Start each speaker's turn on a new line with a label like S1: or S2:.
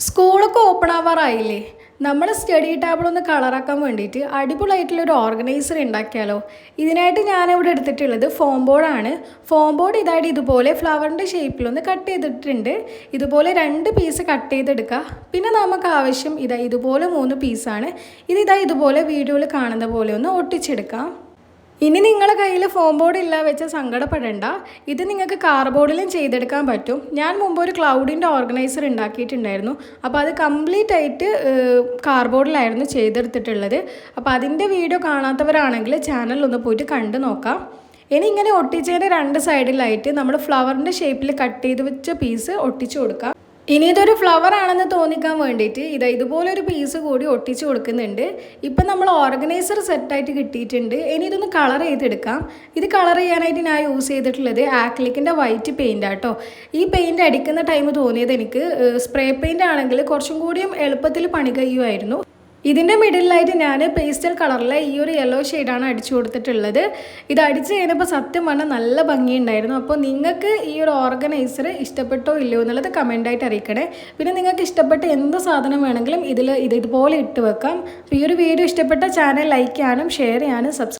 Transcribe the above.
S1: സ്കൂളൊക്കെ ഓപ്പൺ ആവാറായില്ലേ? നമ്മൾ study table ഒന്ന് കളറാക്കാൻ വേണ്ടിയിട്ട് അടിപൊളിയായിട്ടുള്ളൊരു ഓർഗനൈസർ ഉണ്ടാക്കിയാലോ? ഇതിനായിട്ട് ഞാനിവിടെ എടുത്തിട്ടുള്ളത് ഫോം ബോർഡാണ്. ഫോം ബോർഡ് ഇതായിട്ട് ഇതുപോലെ ഫ്ലവറിൻ്റെ ഷേപ്പിലൊന്ന് കട്ട് ചെയ്തിട്ടുണ്ട്. ഇതുപോലെ 2 പീസ് കട്ട് ചെയ്തെടുക്കുക. പിന്നെ നമുക്ക് ആവശ്യം ഇതുപോലെ 3 പീസാണ്. ഇതുപോലെ വീഡിയോയിൽ കാണുന്ന പോലെ ഒന്ന് ഒട്ടിച്ചെടുക്കാം. ഇനി നിങ്ങളുടെ കയ്യിൽ ഫോം ബോർഡ് ഇല്ല വെച്ച് സങ്കടപ്പെടേണ്ട. ഇത് നിങ്ങൾക്ക് കാർഡ്ബോർഡിലും ചെയ്തെടുക്കാൻ പറ്റും. ഞാൻ മുമ്പ് ഒരു ക്ലൗഡിൻ്റെ ഓർഗനൈസർ ഉണ്ടാക്കിയിട്ടുണ്ടായിരുന്നു. അപ്പോൾ അത് കംപ്ലീറ്റ് ആയിട്ട് കാർഡ്ബോർഡിലായിരുന്നു ചെയ്തെടുത്തിട്ടുള്ളത്. അപ്പോൾ അതിൻ്റെ വീഡിയോ കാണാത്തവരാണെങ്കിൽ ചാനലൊന്ന് പോയിട്ട് കണ്ടു നോക്കാം. ഇനി ഇങ്ങനെ ഒട്ടിച്ചതിൻ്റെ 2 സൈഡിലായിട്ട് നമ്മൾ ഫ്ലവറിൻ്റെ ഷേപ്പിൽ കട്ട് ചെയ്ത് വെച്ച പീസ് ഒട്ടിച്ചു കൊടുക്കാം. ഇനി ഇതൊരു ഫ്ലവർ ആണെന്ന് തോന്നിക്കാൻ വേണ്ടിയിട്ട് ഇതുപോലൊരു പീസ് കൂടി ഒട്ടിച്ച് കൊടുക്കുന്നുണ്ട്. ഇപ്പം നമ്മൾ ഓർഗനൈസർ സെറ്റായിട്ട് കിട്ടിയിട്ടുണ്ട്. ഇനി ഇതൊന്ന് കളർ ചെയ്തെടുക്കാം. ഇത് കളർ ചെയ്യാനായിട്ട് ഞാൻ യൂസ് ചെയ്തിട്ടുള്ളത് ആക്രിലിക്കിൻ്റെ വൈറ്റ് പെയിൻ്റ് ആട്ടോ. ഈ പെയിൻറ് അടിക്കുന്ന ടൈം തോന്നിയത് എനിക്ക് സ്പ്രേ പെയിൻ്റ് ആണെങ്കിൽ കുറച്ചും കൂടിയും എളുപ്പത്തിൽ പണി കഴിയുമായിരുന്നു. ഇതിൻ്റെ മിഡിലായിട്ട് ഞാൻ പേസ്റ്റൽ കളറിലെ ഈ ഒരു യെല്ലോ ഷെയ്ഡാണ് അടിച്ചു കൊടുത്തിട്ടുള്ളത്. ഇത് അടിച്ച് കഴിഞ്ഞപ്പോൾ സത്യം പറഞ്ഞാൽ നല്ല ഭംഗിയുണ്ടായിരുന്നു. അപ്പോൾ നിങ്ങൾക്ക് ഈ ഒരു ഓർഗനൈസർ ഇഷ്ടപ്പെട്ടോ ഇല്ലയോ എന്നുള്ളത് കമൻ്റായിട്ട് അറിയിക്കണേ. പിന്നെ നിങ്ങൾക്ക് ഇഷ്ടപ്പെട്ട എന്ത് സാധനം വേണമെങ്കിലും ഇതുപോലെ ഇട്ട് വെക്കാം. അപ്പോൾ ഈ ഒരു വീഡിയോ ഇഷ്ടപ്പെട്ട ചാനൽ ലൈക്ക് ചെയ്യാനും ഷെയർ ചെയ്യാനും